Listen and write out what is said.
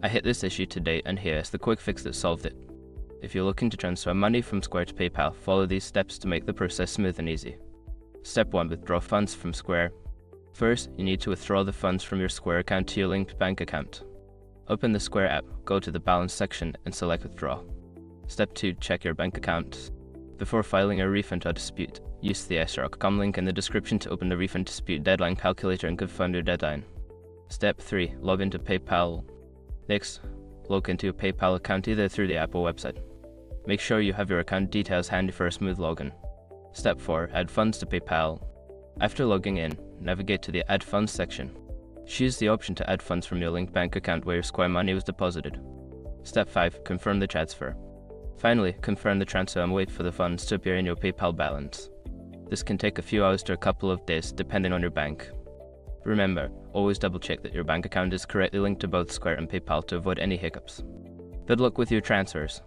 I hit this issue today, and here is the quick fix that solved it. If you're looking to transfer money from Square to PayPal, follow these steps to make the process smooth and easy. Step 1. Withdraw funds from Square. First, you need to withdraw the funds from your Square account to your linked bank account. Open the Square app, go to the Balance section and select Withdraw. Step 2. Check your bank account. Before filing a refund or dispute, use the sr.com link in the description to open the refund dispute deadline calculator and confirm your deadline. Step 3. Log into PayPal. Next, log into your PayPal account either through the app or website. Make sure you have your account details handy for a smooth login. Step 4. Add funds to PayPal. After logging in, navigate to the Add Funds section. Choose the option to add funds from your linked bank account where your Square money was deposited. Step 5. Confirm the transfer. Finally, confirm the transfer and wait for the funds to appear in your PayPal balance. This can take a few hours to a couple of days depending on your bank. Remember, always double check that your bank account is correctly linked to both Square and PayPal to avoid any hiccups. Good luck with your transfers.